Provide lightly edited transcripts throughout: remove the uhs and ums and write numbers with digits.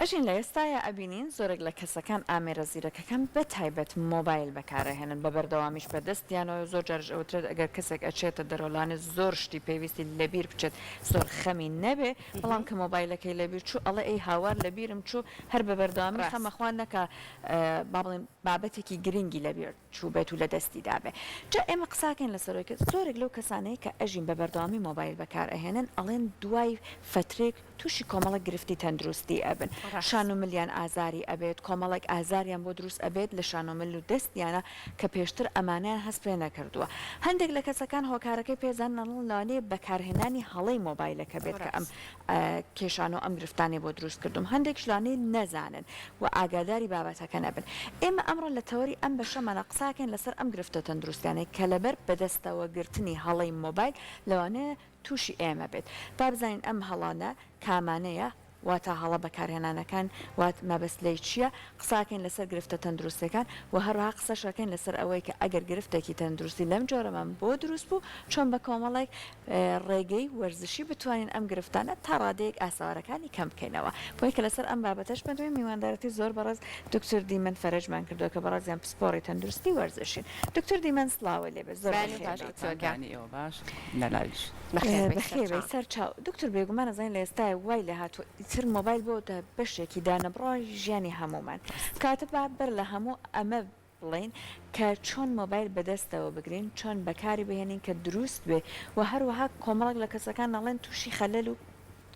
ئەژین لە ئێستاە ئەبینین زۆرێک لە کەسەکان ئامێرە زیرەکەکان بە تایبەت مۆبایل بەکارەهێنن بە بەردەوامیش بەدەستیانەوە زۆر جارش ئەوترێت ئەگەر کەسێک ئەچێتە دەرەوڵانە زۆر شتی پێویستی لەبیر بچێت زۆر خەمی نەبێ بەڵام کە مۆبایلەکەی لەبیر چوو ئەڵێ ئەی هاوار لەبیرم چوو هەر بە بەردەوامی خەمەخوان نەکە باڵێن بابەتێکی گرنگی لەبیر چوو بێت و لە دەستی دابێ جا ئێمە قساکەین لەسەرەوەی زۆرێک لەو کەسانەیە کە ئەژین بە بەردەوامی مۆبایل بەکارئەهێنن ئەڵێن دوای فترێک تووشی کۆمەڵە گرفتی تەندروستی ئەبن شانۆملیان ئازاری ئەبێت کۆمەڵێک ئازاریان بۆ دروست ئەبێت لە شانۆمل و دەستیانە کە پێشتر ئەمانیان هەست پێ نەکردووە هەندێک لە کەسەکان هۆکارەکەی پێزان نەڵانێ بەکارهێنانی هەڵەی مۆبایلەکە بێت کە ئەم کێشان و ئەم گرفتانی بۆ دروست کردوم هەندێک شلانەی نەزانن و ئاگاداری بابەتەکە نەبن ئێمە ئەمڕۆ لە تەوەری ئەم بەشەمانە قساکەین لەسەر ئەم گرفتە تەندروستیانەی کە لەبەر بەدەستەوە گرتنی هەڵەی مۆبایل لەوانەیە تووشی ئێمە بێت با بزانین ئەم هەڵانە کامانەیە واتە هەڵە بەکارهێنانەکان وات مەبەست لەی چییە قساکەین لەسەر گرفتە تەندروستەکان و هەروها قسەشەکەین لەسەر ئەوەی کە ئەگەر گرفتێکی تەندروستی لەم جۆرەمان بۆ دروست بوو چۆن بە کۆمەڵێک ڕێگەی وەرزشی بتوانین ئەم گرفتانە تا ڕادەیەک ئاساوارەکانی کەم بکەینەوە بۆی کە لەسەر ئەم بابەتەش بەدوێ میواندارەتی زۆر بەڕێز دکتۆر دیمەن فەرەجمان کردووە کە بەڕازیان پسپۆڕی تەندروستی وەرزشین دکتۆر دیمەن سڵاوە لێبێ زۆر بەخێر سەر چاو دکتۆر بێگومان نەزانین لە ئێستای وای لە هاتووە تر مۆبایل بۆ بەشێکی دانەبڕۆی ژیانی هەمومان کاتە بەر لە هەموو ئەمە بڵین کە چۆن مۆبایل بەدەستەوە بگرین چۆن بەکاری بهێنین کە دروست بێ و هەروەها کۆمەڵک لە کەسەکان نەڵێن تووشی خەلەل و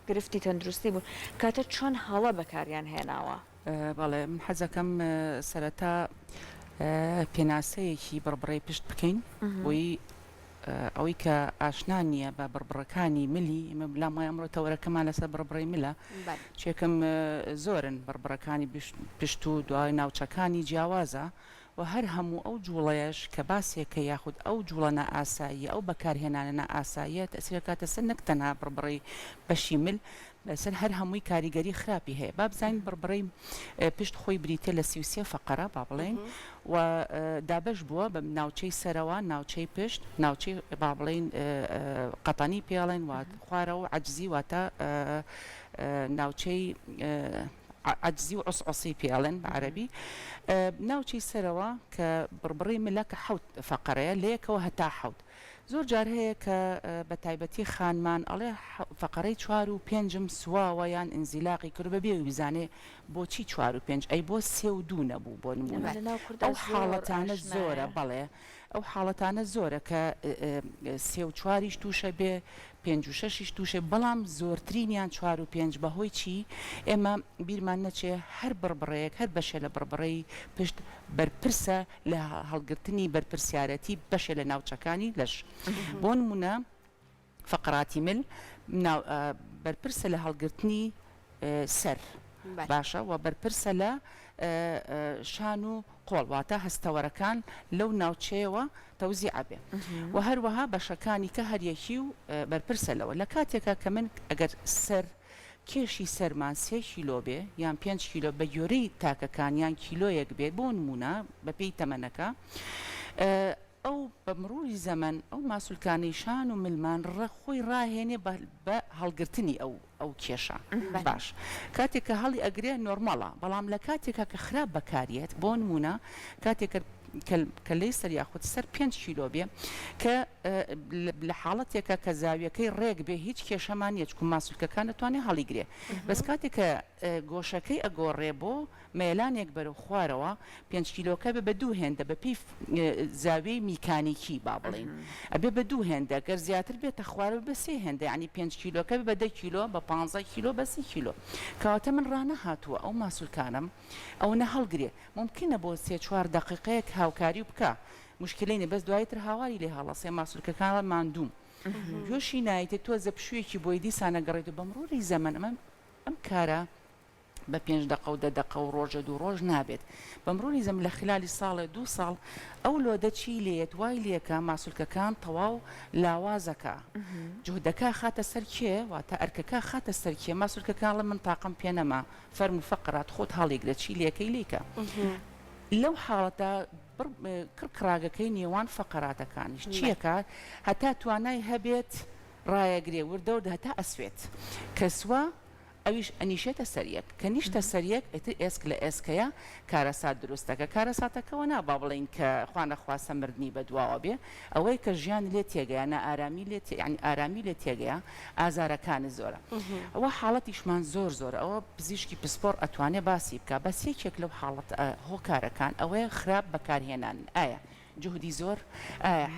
گرفتی تەندروستی بوون کاتە چۆن هەڵە بەکاریان هێناوە بەڵێ من حەزەکەم سەرەتا پێناسەیەکی بڕبڕی پشت بکەین بۆی ئەوەی کە ئاشنا نییە بە بڕبڕەکانی ملی لام وای ئەمڕۆ تەوەرەکەمان لەسەر بڕبڕی ملە چێکم زۆرن بڕبڕەکانی پشت و دوای ناوچەکانی جیاوازە و هەر هەموو ئەو جوڵەیەش کە باسێکە یاخود ئەو جوڵەنە ئاسایی ئەو بەکارهێنانە ئاساییە تەسیرەکاتە سەر نەک تەنها بڕبڕی بەشی مل لەسەر هەر هەمووی کاریگەری خراپی هەیە با بزانین بڕبڕی پشت خۆی بریتە لە 33 فەقەرە با بڵێن و دابش بووە بە ناوچەی سەرەوە ناوچەی پشت ناوچەی با بڵێن قەتانی پێڵێن و خوارەوە عەجزی واتە ناوچەی عەجزی و عوسعوسی پێڵێن بە عەرەبی ناوچەی سەرەوە کە بڕبڕی ملە کە 7 فەقەرەیە لەیەکەوە هەتا 7 زۆر جار هەیە کە بە تایبەتی خانمان ئەڵێ فەقەرەی 4 و 5 سواوە یان ئینزیلاقی کرد بەبێ ویزانێ بۆچی 4 و 5 ئەی بۆ 3 و 2 نەبوو بۆ نمونە ئەو حاڵەتانە زۆرە بەڵێ ئەو حاڵەتانە زۆرە کە 3 و 4 تووشە بێ 5 و 6 تووشێ بەڵام زۆرترینیان 4 و 5 بەهۆی چی ئێمە بیرمان نەچێ هەر بڕبڕەیەک هەر بەشە لە بڕبڕەی پشت بەرپرسە لە هەڵگرتنی بەرپرسیارەتی بەشێ لە ناوچەکانی لەش بۆ نمونە فەقەراتی مل بەرپرسە لە هەڵگرتنی سەر باشە و بەرپرسە لە شان و قۆڵواتە هەستەوەرەکان لەو ناوچەیەوە تەوزیع بێ و هەروەها بەشەکانی کە هەریەکی و بەرپرسە لەوە لە کاتێکە کە من ئەگەر سەر کێشی سەرمان 3 کیلۆ بێ یان 5 کیلۆ بە گوێرەی تاکەکان یان کیلۆیەک بێت بۆ نمونە بەپێی تەمەنەکە ئەو بە مروری زەمن ئەو ماسوولکانەی شان و ملمان خۆی ڕاهێنێ بە هەڵگرتنی ئەو کێشە باش کاتێککە هەڵی ئەگرێ نۆرمەڵە بەڵام لە کاتێکە کە خراپ بەکارێت بۆ نمونە کاتێکە کە لەی سەر یاخود سەر 5 کیلۆ بێ کە لە حاڵەتێکە کە زاویەکەی ڕێک بێ هیچ کێشەمان نیە چکو ماسوولکەکان دەتوانێت هەڵیگرێ بەس کاتێکە گۆشەکەی ئەگۆڕێ بۆ مێلانێک بەرەو خوارەوە 5 کیلۆکە بێ بە دوو هێندە بەپی زاویەی میکانیکی با بڵین ئەبێ بە دوو هێندە گەر زیاتر بێتە خوارە بە 3 هێندە ینی 5 کیلۆکە بە 10 کیلۆ بە 15 کیلۆ بە 30 کیلۆ کەواتە من ڕانەهاتووە ئەو ماسوولکانم ئەو نە هەڵگرێ ممکنە بۆ 3-4 دقیقەیەک هاوکاری بکە مشکلەی نە بەس دوایتر هاواری لێ هەڵەسێ ماسوولکەکان ماندوم گوێشی نایتە تۆزە پشوویەکی بۆی دیسانە گەڕێت و بە مروری زەمن ئەم کارە بە 5 دقە و 10 دقە و ڕۆژە 2 ڕۆژ نابێت بە مروری زەمن لە خلالی ساڵێ 2 ساڵ ئەو لۆدە چی لێت وای لێکە ماسوولکەکان تەواو لاوازەکە جهدەکە خاتە سەر کێ واتە ئەرکەکە خاتە سەر کێ ماسوولکەکان لە من تاقم پێ نەما فەرمو فەقرات خۆت هەڵیگرە چی لێکەی لیکە لەو حاڵەتە کڕکراگەکەی نێوان فەقەراتەکانیش چیەکە هەتا توانای هەبێت ڕایەگرێ وردە هەتا ئەسوێت کەسوە ئەویش ئەنیشێتە سەریەک کە نیشتە سەریەک ئیتر ئێسک لە ئێسکەیە کارەسات دروستەکە کارەساتەکەەوە نابا بڵین کە خوانەخواسە مردنی بەدواوە بێ ئەوەی کە ژیان لێ تێگەیە ئارامی لێ یعنی ئارامی لێ تێگەیە ئازارەکانی زۆرە ئەوە حاڵەتیشمان زۆر ئەوە پزیشکی پسپۆر ئەتوانێت باسی بکە بەس یەکێک لەو حاڵەت هۆکارەکان ئەوەیە خراپ بەکارهێنان ئایا جهدی زۆر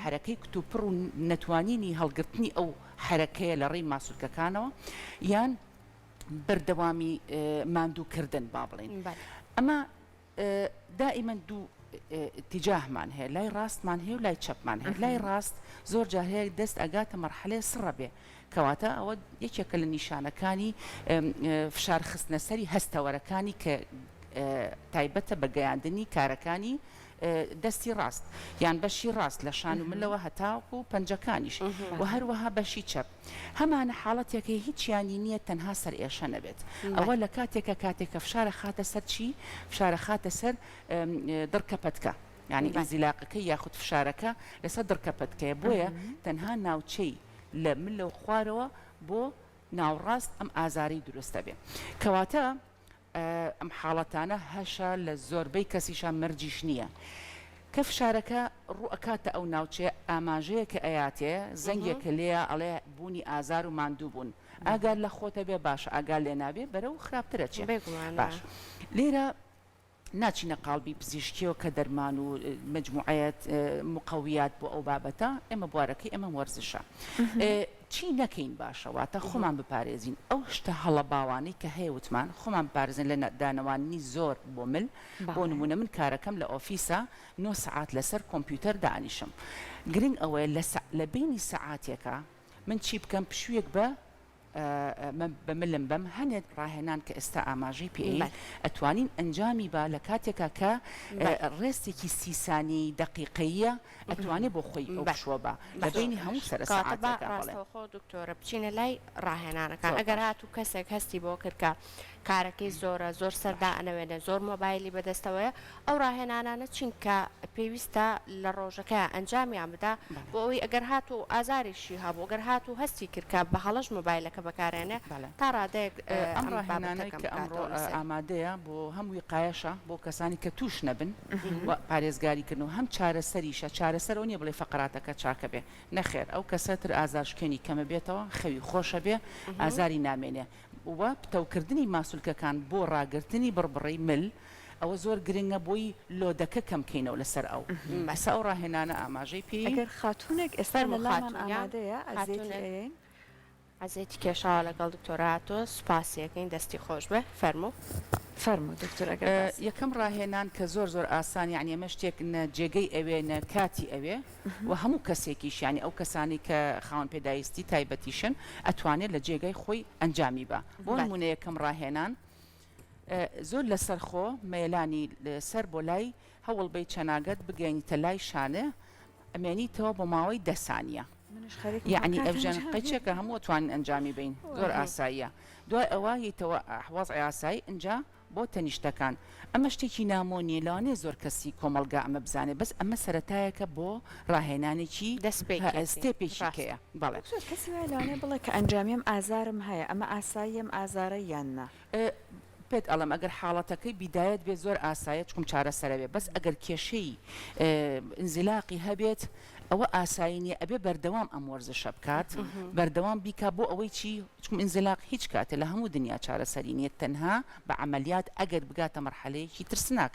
حرەکەی کتوپڕ و نەتوانینی هەڵگرتنی ئەو حرەکەیە لە ڕێی ماسوولکەکانەوە یان بەردەوامی ماندووکردن با بڵێن ئەمە دائیمەن دوو اتجاهمان هەیە لای ڕاستمان هەیە و لای چەپمان هەیە لای ڕاست زۆر جار هەیە دەست ئەگاتە مەرحەلەیە سڕە بێ کەواتە ئەوە یەکێکە لە نیشانەکانی فشار خستنە سەری هەستەوەرەکانی کە تایبەتە بە گەیاندنی کارەکانی دەستی ڕاست یان بەشی ڕاست لە شان و ملەوە هەتاوکو و پەنجەکانیش و هەروەها بەشی چەپ هەمانە حاڵەتێکی هیچیانی نییە تەنها سەر ئێشە نەبێت ئەوە لە کاتێکە کاتێکە فشارە خاتە سەر چی فشارە خاتە سەر دڕکەپەتکە یعنی ئینزیلاقەکە یاخود فشارەکە لەسەر دڕکەپەتکەیە بۆیە تەنها ناوچەی لە ملە و خوارەوە بۆ ناوڕاست ئەم ئازاری دروستە بێ کەواتە ئەم حاڵەتانە هەشە لە زۆربەی کەسیشان مەرجیش نییە کە فشارەکە ڕوئەکاتە ئەو ناوچەیە ئاماژەیە کە ئەیاتەیە زەنگێکە لێە ئەڵێ بوونی ئازار و ماندوو بوون ئاگار لە خۆتە بێ باشە ئاگار لێ نابێ بەرەو خراپترە چێ باش لێرە ناچینە قالبی پزیشکیەوە کە دەرمان و مجموعەت مقەویات بۆ ئەو بابەتە ئێمە بوارەکەی ئەمە وەرزشە چی نەکەین باشەواتە خۆمان بپارێزین ئەو شتە هەڵە باوانەی کە هەیە وتمان خۆمان بپارێزین لە دانەوانی زۆر بۆ مل بۆ نمونە من کارەکەم لە ئۆفیسە 9 سعات لەسەر کۆمپیوتەر دانیشم گرنگ ئەوەیە لە بینی سعاتێکە من چی بکەم پشوویەک بە بەملم بەم هەنێت ڕاهێنان کە ئێستا ئاماژەی پێ ئەتوانین ئەنجامی با لە کاتێکە کە ڕێستێکی سیسانی دقیقەیە ئەتوانێت بۆ خۆی ئەو شوە بە لە بینی هەموو سەر ڕاستەوخۆ دکتۆرە بچینە لای ڕاهێنانەکان ئەگەر هاتوو کەسێک هەستی بۆ کردکە کارەکەی زۆر سەردا ئەنەوێنێ زۆر مۆبایلی بەدەستەوەیە ئەو ڕاهێنانانە چینکە پێویستە لە ڕۆژەکە ئەنجامیان بدا بۆ ئەوەی ئەگەر هاتوو ئازاریشی هەبوو ئەگەر هاتوو هەستی کردکە بە هەڵەش مۆبایلەکە بەکارێنێ تا ڕادەیەک ئەم ڕاهێنانەی کە ئەمڕۆ ئامادەیە بۆ هەمووی قایەشە بۆ کەسانی کە توش نەبن و پارێزگاریکردنەوە هەم چارەسەریشە چارەسەرەوە نیە بڵێ فەقراتەکە چاکە بێ نەخێر ئەو کەسەتر ئازارشکێنی کەمە بێتەوە خەوی خۆشە بێ ئازاری نامێنێ وە پتەوکردنی ماسوولکەکان بۆ ڕاگررتنی بڕبڕی مل ئەوە زۆر گرنگە بۆی لۆدەکە کەمکەینەوە لەسەر ئەو مەسا ئەو ڕاهێنانە ئاماژەی پێ ئەگەر خاتونێک ئێستا لەلامان ئامادەیە ئەزێتین ئازێتی کێشاوە لەگەڵ دکتۆراتۆ سوپاسیەکەین دەستی خۆش بێ فەرموو فەرموو دکتۆر یەکەم ڕاهێنان کە زۆر ئاسان یعنی ئەمە شتێک جێگەی ئەوێ نە کاتی ئەوێ و هەموو کەسێکیش ینی ئەو کەسانی کە خاوەن پێداویستی تایبەتیشن ئەتوانێت لە جێگەی خۆی ئەنجامی بە بۆ نمونە یەکەم ڕاهێنان زۆر لەسەرخۆ مەیلانی سەر بۆ لای هەوڵ بەی چەناگەت بگەینیتە لای شانە ئەمێنیتەوە بۆ ماوەی 10 سانیە یعنی ئەوژەن قەچێکە هەموو توانین ئەنجامی بین زۆر ئاساییە دوای ئەوە یتەوە حواز ئاسایی ئەنجا بۆ تەنیشتەکان ئەمە شتێکی نامۆنیە لەوانێ زۆر کەسی کۆمەلگا ئەمە بزانێ بەس ئەمە سەرەتایەکە بۆ ڕاهێنانێکی دەستپێکیکەیە بەڵێ کەسی وای لەوانێ بڵێ کە ئەنجامیم ئازارم هەیە ئەمە ئاساییم ئازارە یاننا پێت ئەڵم ئەگەر حاڵەتەکەی بیدایەت بێت زۆر ئاسایە چکم چارەسەرە بێ بەس ئەگەر کێشەی ئینزیلاقی هەبێت ئەوە ئاسایی نیە ئەبێ بەردەوام ئەم وەرزشە بکات بەردەوام بیکا بۆ ئەوەی چی چکم ئینزیلاق هیچ کاتێ لە هەموو دنیا چارەسەری نیە تەنها بە عملیات ئەگەر بگاتە مەرحەلەیەکی ترسناک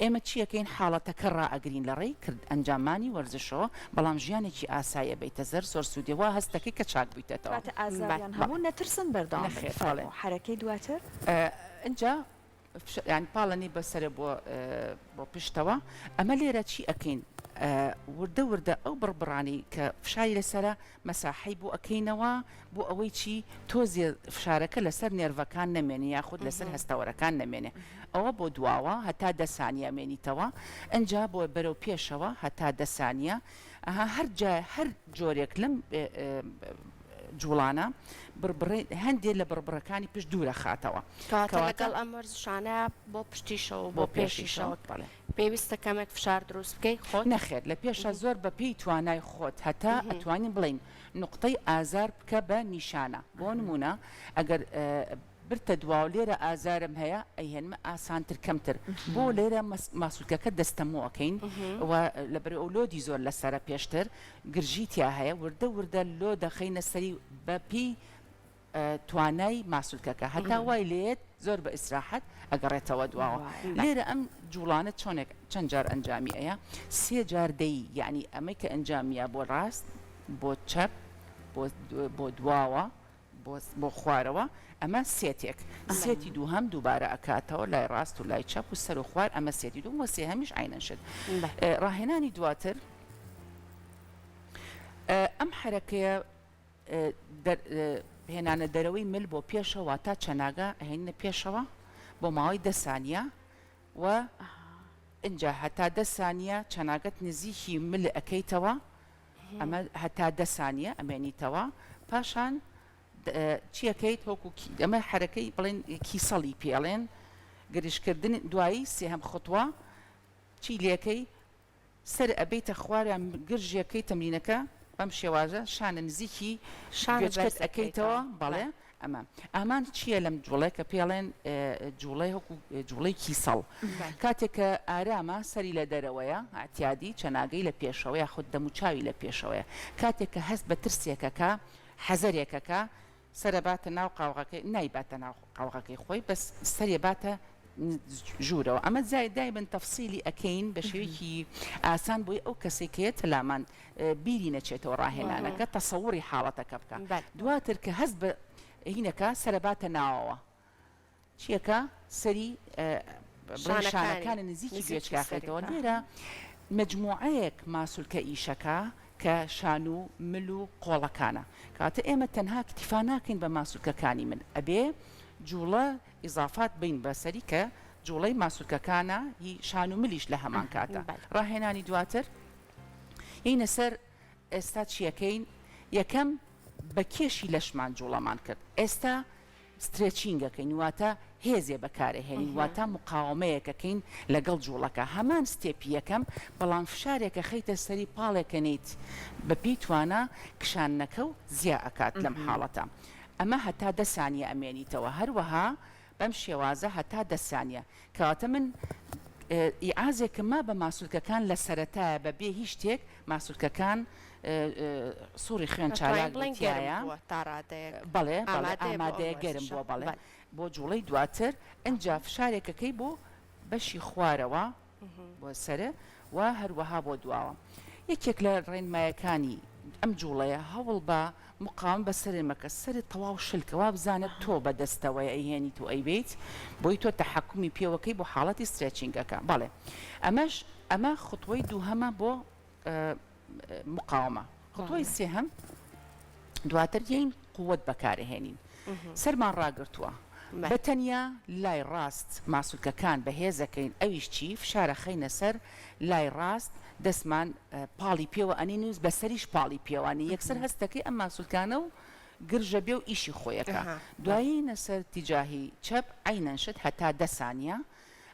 ئێمە چیەکەین حاڵەتەکە ڕائەگرین لە ڕێی کرد ئەنجامانی وەرزشەوە بەڵام ژیانێکی ئاسایە بیتە زەر زۆر سوودێەوە هەستەکەی کە چاک بیتێتەوە هەموو نەترسن بەردەوام حرەکەی دواتر اینجا یعنی پاڵنی بەسرە بۆ پشتەوە ئەمە لێرە چی ئەکەین وردە ئەو بڕبڕانی کە فشاری لەسرە مەساحی بۆ ئەەکەینەوە بۆ ئەوەی چی تۆزیە فشارەکە لەسەر نێرڤەکان نەمێنێ یاخود لەسەر هەستەوەرەکان نەمێنێ ئەوە بۆ دواوە هەتا 10 سانیە مێنیتەوە ئەنجا بۆ بەرەو پێشەوە هەتا 10 سانیە هەر جۆرێک لەم جوڵانە هەندێک لە بڕبڕەکانی پشت دوورە خاتەوە لەگەڵ ئەم وەرزشانە بۆ پشتیشەوە بۆ پێشیشەوە پێویستە کەمێک فشار دروست بکەی خۆت نەخێت لە پێشە زۆر بە پێی توانای خۆت هەتا ئەتوانین بڵین نقطەی ئازار بکە بە نیشانە بۆ نمونە ئەگەر برتە دوا و لێرە ئازارم هەیە ئەیهێنمە ئاسانتر کەمتر بۆ لێرە ماسوولکەکە دەستەمۆکەین لەبەر ئەو لۆدی زۆر لەسرە پێشتر گرژی تیا هەیە وردە لۆ دەخەینە سەری بەپی توانای ماسوولکەکە هەتا وای لێت زۆر بە ئیسراحەت ئەگەڕێتەوە دواوە لێرە ئەم جوڵانە چەند جار ئەنجامی ئەیە 3 جار دەی یعنی ئەمەی کە ئەنجامیە بۆ ڕاست بۆ چەپ بۆ دواوە بۆ خوارەوە ئەمە سێتێک سێتی دوو هەم دووبارە ئەکاتەوە لای ڕاست و لای چەپ و سەر و خوار ئەمە سێتی دوو وە سێ هەمیش عینەشت ڕاهێنانی دواتر ئەم حرەکەیە هێنانە دەرەوەی مل بۆ پێشەوە تا چەناگە هێنە پێشەوە بۆ ماوەی 10 سانیە و اینجا هەتا 10 سانیە چەناگەت نزیکی مل ئەەکەیتەوە ئەمە هەتا 10 سانیە ئەمێنیتەوە پاشان چیەکەیت وەکو ئەمە حرەکەی بڵێن کیسەڵی پێڵێن گەریشکردن دوایی سێهەم خوتوە چی لێکەی سەر ئەبێتە خواریان گرژیەکەی تەمرینەکە بەم شێوازە شانە نزیکی گوێچکەت ئەەکەیتەوە بەڵێ ئەمان چییە لەم جوڵێ کە پێڵێن جوڵی وەکو جوڵی کیسەڵ کاتێک کە ئارامە سەری لە دەرەوەیە ئاتیادی چەناگەی لە پێشەوەی خودت دەموچاوی لە پێشەوەیە کاتێک کە هەست بە ترسێکەکە حەزەرێکەکە سەرەباتە ناو قاوغەکەی نایباتە ناو قاوغەکەی خۆی بەس سەرێباتە ژوورەوە ئەمە دای بن تەفسیلی ئەەکەین بە شێوەیەکی ئاسان بۆی ئەو کەسێکەیە تەلامان بیری نەچێتەوە ڕاهێنانەکە تەسەووری حاڵەتەکە بکە دواتر کە هەست بە هینەکە سەرەباتە ناوەوە چیەکە سەری شانەکانی نزیکی گوێچکاخێتەوە لێرە مجموعەیەک ماسوولکە ئیشەکە کە شان و مل و قۆڵەکانە کاتە ئێمە تەنها کتیفا ناکەین بە ماسوولکەکانی من ئەبێ جوڵە ئیزافات بین بەسەری کە جوڵەی ماسوولکەکانە هی شان و ملیش لە هەمان کاتە ڕاهێنانی دواتر هینە سەر ئێستا چیەکەین یەکەم بە کێشی لەشمان جوڵەمان کرد ئێستا سترێچینگەکەین واتە هێزێ بەکارەهێنین واتە مقاومەیەکەکەین لەگەڵ جوڵەکە هەمان ستێپی یەکەم بەڵام فشارێکە خەیتە سەری پاڵێکەنیت بەپی توانە کشانەکە و زیە ئەکات لەم حاڵەتە ئەمە هەتا 10 سانیە ئەمێنیتەوە هەروەها بەم شێوازە هەتا 10 سانیە کەواتە من ئیعازێکم ما بە ماسوولکەکان لە سەرەتایە بەبێ هیچ شتێک ماسوولکەکان سووری خوێن چالاک بڵێ ئامادەیە گەرم بووە بەڵێ بۆ جوڵەی دواتر ئەنجا فشارێکەکەی بۆ بەشی خوارەوە بۆ سەرە و هەروەها بۆ دواوە یەکێک لە ڕێنمایەکانی ئەم جوڵەیە هەوڵ بە مقام بە سەرمەکە سەری تەواو شلکەوە بزانێت تۆ بەدەستەوەی ئەیهێنیت و ئەیبیت بۆی تۆ تەحەکومی پێوەکەی بۆ حاڵەتی سترێچینگەکە بەڵێ ئەمە خوتوەی دووهەمە بۆ مقاومە خوتوەی سێهەم دواتر یین قووەت بەکارهێنین سەرمان ڕاگرتووە بەتەنیا لای ڕاست ماسوولکەکان بەهێزەکەین ئەویش چی فشارە خەینە سەر لای ڕاست دەستمان پاڵی پێوە ئەنین نووس بەسەریش پاڵی پێوانی یەکسەر هەستەکەی ئەم ماسوولکانە و گرژە بێ و ئیشی خۆیەکە دوایی نەسەر تیجاهی چەپ عینەنشت هەتا 10 سانیە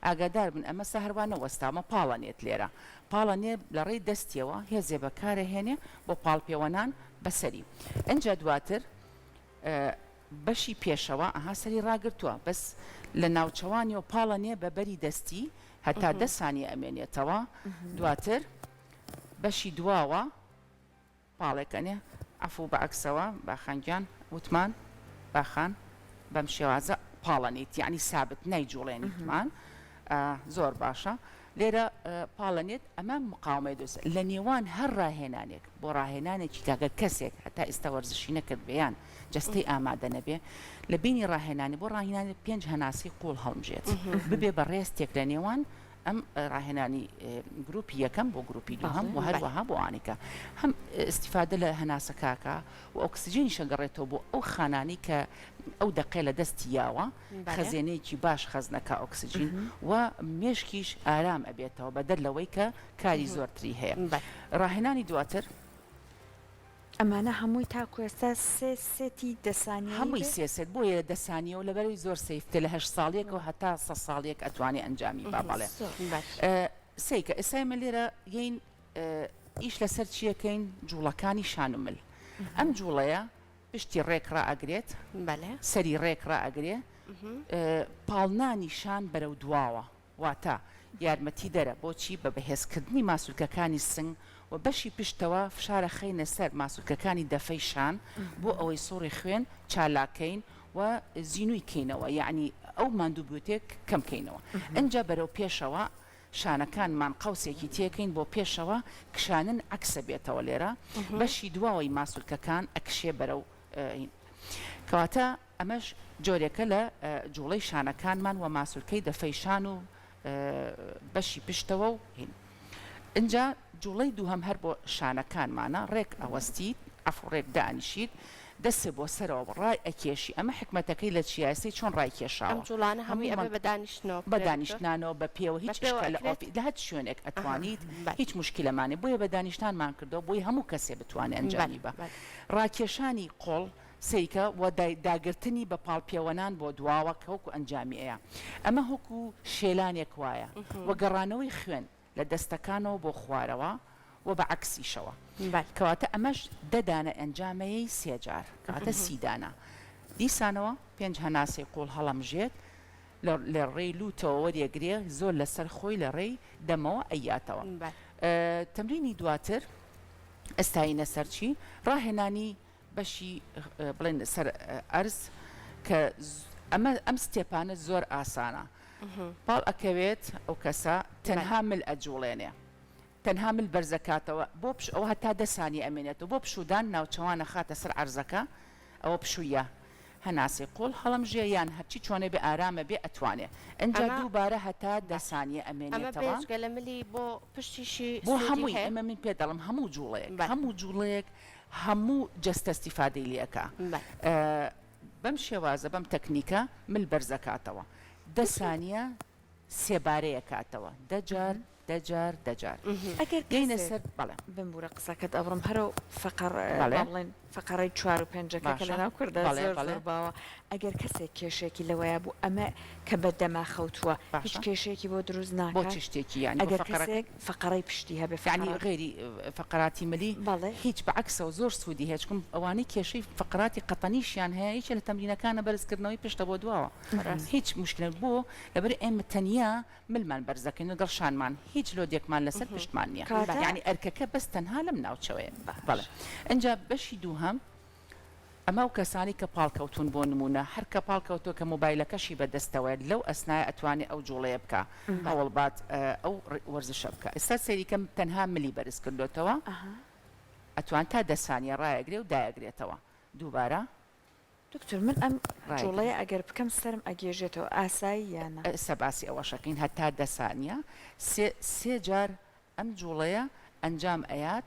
ئاگادار بن ئەمە سەهروانە وەستامە پاڵەنێت لێرە پاڵەنێ لە ڕێی دەستیەوە هێزێ بەکارەهێنێ بۆ پاڵپێوەنان بەسەری ئەنجا دواتر بەشی پێشەوە ئەها سەری ڕاگرتووە بەس لە ناوچەوانی و پاڵەنێ بە بەری دەستی هەتا 10 سانیە ئەمێنێتەوە دواتر بەشی دواوە پاڵێکەنێ ئەفوو بە ئەکسەوە باخانگیان وتمان باخان بەم شێوازە پاڵەنیت یعنی سابت نەیجوڵێنی وتمان زۆر باشە لێرە پاڵەنێت ئەمە مقاومەی دۆست لە نێوان هەر ڕاهێنانێک بۆ ڕاهێنانێکی کاگە کەسێک هەتا ئێستا وەرزشی نەکرد بێیان جستەی ئامادە نەبێ لە بینی ڕاهێنانی بۆ ڕاهێنانی 5 هەناسی قوڵ هەڵمژێت ببێ بە ڕێستێک لە نێوان ئەم ڕاهێنانی گروپی یەکەم بۆ گروپی دووهەم و هەروەها بۆ ئانیکە هەم استیفادە لە هەناسەکاکە و ئۆکسسیژنی شەگەڕێتەوە بۆ ئەو خانانی کە ئەو دەقێ لە دەستی یاوە خەزێنەیەکی باش خەزنەکە ئۆکسسیژین و مێشکیش ئارام ئەبێتەوە بەدەر لەوەی کە کاری زۆرتری هەیە ڕاهێنانی دواتر ئەمانە هەمووی تاکو ئێستا سێتی دەسانی هەمووی سێسێت بۆیە دەسانیە و لەبەروی زۆر سیفتە لە 8 ساڵێکەوە هەتا 100 ساڵێک ئەتوانێت ئەنجامی با بەڵێ سیکە ئێسایمە لێرە یین ئیش لەسەر چیەکەین جوڵەکانی شانومل ئەم جوڵەیە پشتی ڕێکڕ ئەگرێت سەری ڕێکڕ ئەگرێ پاڵنانی شان بەرەو دواوە واتە یارمەتی دەرە بۆچی بە بەهێزکردنی ماسوولکەکانی سنگ و بەشی پشتەوە فشارە خەینە سەر ماسوولکەکانی دەفەی شان بۆ ئەوەی سوڕی خوێن چالاکەین و زیینوی کەینەوە یعنی ئەو ماندووبوتێک کەمکەینەوە ئەجا بەرەو پێشەوە شانەکانمان قوسێکی تێکەین بۆ پێشەوە کشانن عکسە بێتەوە لێرە بەشی دواوەی ماسوولکەکان ئەکشێ بەرەو کەواتە ئەمەش جۆرێکە لە جوڵەی شانەکانمان و ماسوولکەی دەفەی شان و بەشی پشتەوە و هین اینجا جوڵەی دووهەم هەر بۆ شانەکانمانە ڕێک ئەوەستیت ئەفڕێک دانیشیت دەسێ بۆ سەرەوە ڕای ئەکێشی ئەمە حکمەتەکەی لە چیاسی چۆن ڕای کێشاوە جوڵانە هەمووی ئەمە بەدانیشتنەوە بەدانیشتانەوە بە پێوە هیچ لە هەت شوێنێک ئەتوانیت هیچ مشکلەمانێ بۆیە بەدانیشتانمان کردەوە بۆی هەموو کەسێ بتوانێت ئەنجامی بە ڕاکێشانی قۆڵ سیکە و داگرتنی بە پاڵپێوەنان بۆ دواوە کەوکو ئەنجامی ئەیە ئەمە هەکو شێلانێک وایە و گەڕانەوەی خوێن لە دەستەکانەوە بۆ خوارەوە و بە عکسیشەوە کەواتە ئەمەش دەدانە ئەنجامەیەی سێجار کەواتە سیدانە دیسانەوە پێنج هەناسەی قۆڵ هەڵەمژێت لە ڕێی لوتەوە وەریەگرێ زۆر لەسەر خۆی لە ڕێی دەمەوە ئەیاتەوە تەمرینی دواتر ئەستاینە سەرچی ڕاهێنانی بەشی بڵێن سەر ئەرز کە ئەم ستێپانە زۆر ئاسانە پاڵ ئەکەوێت ئەو کەسە تەنها مل ئەجوڵێنێ تەنها مل بەرزەکاتەوە بۆ ئەوە هەتا دەسانی ئەمێنێتەوە بۆ پشودان ناوچەوانە خاتە سەر عەرزەکە ئەوە پشوویە هەناسی قۆڵ هەڵەمژێ یان هەرچی چۆنێ بێ ئارامە بێ ئەتوانێ ئەنجا دووبارە هەتا دەسانیە ئەمێنێتەوە بۆ پشتیشی بۆ هەمووی ئەمە من پێ دەڵم هەموو جوڵەیەک هەموو جەستە استیفادەی لێەکە بەم شێوازە بەم تەکنیکە مل بەرزەکاتەوە دەسانیە سێبارەیە کاتەوە دەجار ئەگەر گەینە سەر بەڵێ بمبورە قسەکەت ئەبڕم هەرو بڵێن فقڕی 4 و 5ەکە کە لەناو کوردە زۆر باوە ئەگەر کەسێک کێشێکی لەوەیە بوو ئەمە کە بە دەما خەوتووە هیچ کێشێکی بۆ دروست ناکات بۆ شتێکی یانی ئەگەر کەسێک فقڕی پشتی هەبێ فعنی غێری فقراتی ملی هیچ بەعکسەوە زۆر سوودی هێچکم ئەوانەی کێشەی فقراتی قەتەنیشیان هەیە هیچ لە تەمرینەکانە بەرزکردنەوەی پشتە بۆ دواوە هیچ مشکل بۆ لەبەر ئێمە تەنیا ملمان بەرزەکەین و دڵشانمان هیچ لۆدێکمان لەسەر پشتمان نییە یعنی ئەرکەکە بەس تەنها لەم ناوچەوەیە بەڵێ ئەنجا بەشی دووهەم ئەمە و کەسانی کە پاڵکەوتون بۆ نمونە هەر کە پاڵکەوتۆ کە مۆبایلەکەشی بەدەستەوەێت لەو ئەسنایە ئەتوانێت ئەو جوڵەیە بکە هەوڵبات ئەو وەرزشە بکە ئێستا سەریکەم تەنها ملی بەرز کردوێتەوە ئەتوان تا دەسانیە ڕایەگرێ و دایەگرێتەوە دووبارە دکتۆر من ئەم جوڵەیە ئەگەر بکەم سرم ئەگێژێتەوە ئاسایی یانە سەباسی ئەوە شەکەین هەتا دەسانیە سێ جار ئەم جوڵەیە ئەنجام ئەیات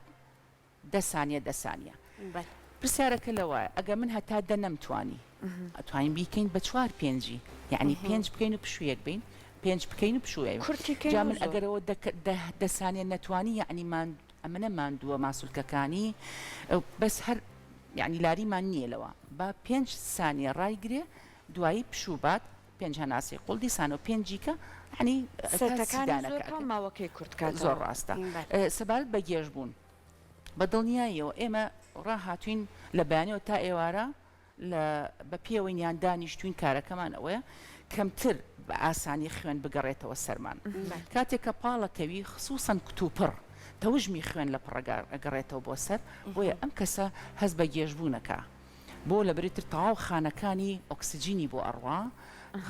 دەسانیە پرسیارەکە لەوایە ئەگە من هەتا دەنەمتوانی ئەتوانین بیکەین بە 4 5 یعنی 5 بکەین و پشوویەک بین 5 بکەین و پشوویە جا من ئەگەرەوە دەسانیە نەتوانی یعنی ئەمەنە ماندووە ماسوولکەکانی بەس هەر یعنی لاریمان نییە لەوە بە 5 سانیە ڕایگرێ دوایی پشوبات 5 هەناسی قوڵ دیسان و 5 ینی ماوەکەی کورتکات زۆر ڕاستە سەبارەت بە گێژبوون بە دڵنیاییەوە ئێمە ڕاهاتوین لە بەیانەوە تا ئێوارە بە پێوەینیان دانیشتوین کارەکەمان ئەوەیە کەمتر بە ئاسانی خوێن بگەڕێتەوە سەرمان کاتێک کە پاڵەکەوی خصوصەن کتوپڕ تەوژمی خوێن لە پڕگار ئەگەڕێتەوە بۆ سەر بۆیە ئەم کەسە هەست بە گێژبوونەکە بۆ لە بریتر تەواو خانەکانی ئۆکسسیجینی بۆ ئەڕوا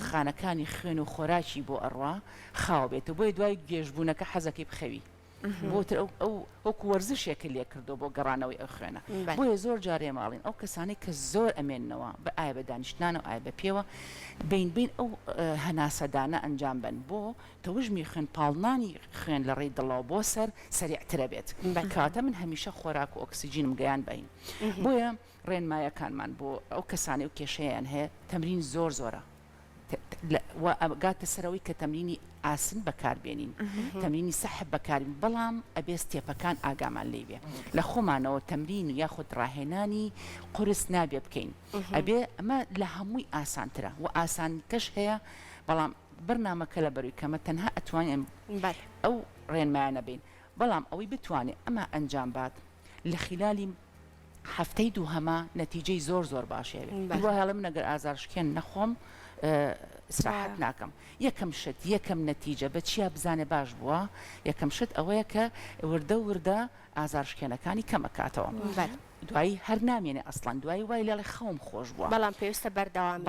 خانەکانی خوێن و خۆراکی بۆ ئەڕوا خاوە بێتە بۆی دوای گێژبوونەکە حەزەکەی بخەوی بۆتر ئەو وەکو وەرزشێکە لێ کردو بۆ گەڕانەوەی ئەو خوێنە بۆیە زۆر جارێ ماڵین ئەو کەسانی کە زۆر ئەمێننەوە بە ئایا بە دانیشتانە و ئایا بە پێوە بین ئەو هەناسەدانە ئەنجام بن بۆ تەوژمی خوێن پاڵنانی خوێن لە ڕێی دڵەوە بۆ سەر سەریعترە بێت کاتە من هەمیشە خۆراک و ئۆکسسیجینم گەیان بین بۆیە ڕێنمایەکانمان بۆ ئەو کەسانی و کێشەیان هەیە تەمرین زۆرە گاتە سەرەوەی کە تەمرینی ئاسن بەکاربێنین تەمرینی سەحب بەکارین بەڵام ئەبێ ستێپەکان ئاگامان لێ بێ لە خۆمانەوە تەمرین و یاخود ڕاهێنانی قورس نابێ بکەین ئەبێ ئەمە لە هەمووی ئاسانترە و ئاسان کەش هەیە بەڵام بەرنامەکە لە بەروی کەمە تەنها ئەتوانین ئەو ڕێنمایانە بین بەڵام ئەوەی بتوانێت ئەمە ئەنجام بات لە خلالی هەفتەی دووهەمە نەتیجەی زۆر باشێ بێت هەڵم نەگەر ئازارشکێن نەخۆم سراحت ناکەم یەکەم شت یەکەم نەتیجە بە چیا بزانێ باش بووە یەکەم شت ئەوەیە کە وردە ئازارشکێنەکانی کەمەکاتەوە دوایی هەر نامێنێ ئەسڵان دوایی وای لەڵێ خەوم خۆش بووە بەڵام پێویستە بەردەوام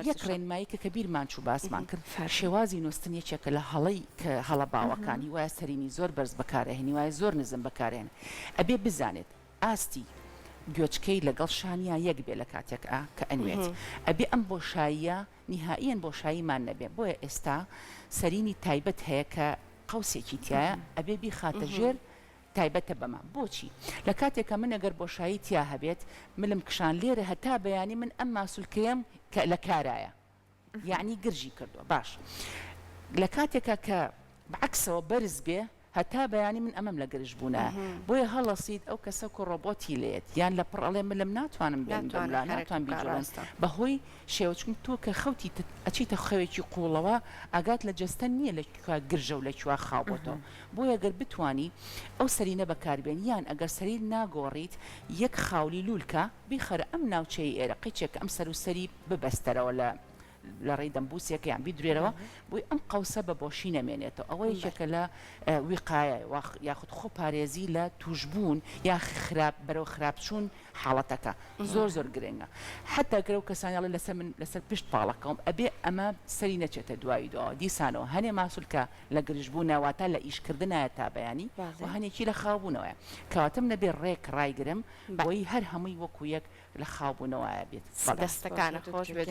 یەک ڕێنمایی کە بیرمان چوو باسمان کرد شێوازی نووسن یەکێکە لە هەڵەی کە هەڵە باوەکانی وایە سەرینی زۆر بەرز بەکارهێنی وایە زۆر نزم بەکارێن ئەبێ بزانێت ئاستی گوێچکەی لەگەڵ شانیا یەک بێ لە کاتێک کە ئەنوێت ئەبێ ئەم بۆشاییە نهائیەن بۆشاییمان نەبێ بۆیە ئێستا سەرینی تایبەت هەیە کە قەوسێکی تایە ئەبێ بیخاتە ژێر تایبەتە بەمان بۆچی لە کاتێکە من ئەگەر بۆشایی تیا هەبێت ملم کشان لێرە هەتا بەیانی من ئەم ماسولکەیەم لە کارایە یعنی گرژی کردووە باش لە کاتێکە کە بەعکسەوە بەرز بێ هەتا بەیانی من ئەمەم لە گرژ بوونە بۆیە هەڵەسیت ئەو کەسە و ڕۆبۆتی لێت یان لە پڕەڵێ ملم ناتوانم ناتوان بیجوڵن بەهۆی شێوچکم تۆ کە خەوتی ئەچیتە خەوێکی قوڵەوە ئاگات لە جەستە نییە لە گرژە و لەکووا خاوبۆتەوە بۆیە گەر بتانی ئەو سەرینە بەکاربێن یان ئەگەر سەری ناگۆڕیت یەک خاولی لولکە بیخەرە ئەم ناوچەی ئێرەقیچێکە ئەم سەر و سەری ببەستەرەوە لە ڕێی دەمبوسێکە یان بیدرێرەوە بۆی ئەم قەوسە بە بۆشی نەمێنێتەوە ئەوە یەکێکە لە ویقایە یاخود خۆ پارێزی لە توشبوون یا خراپ بەرەو خراپچوون حاڵەتەکە زۆر گرنگە حتا گەرە و کەسانیاڵی لەسەر پشت پاڵەکەم ئەبێ ئەمە سەری نەچێتە دوایی دۆ دیسانەوە هەنێ ماسولکە لە گرژبوونەواتە لە ئیشکردنایە تا بەیانی و هەنێکی لە خاوبوونەوەە کەواتم نەبێ ڕێک ڕایگرم بۆی هەر هەمووی وەکو یەک لە خاوبوونەوەیە بێت دەستەکانە خۆش بێت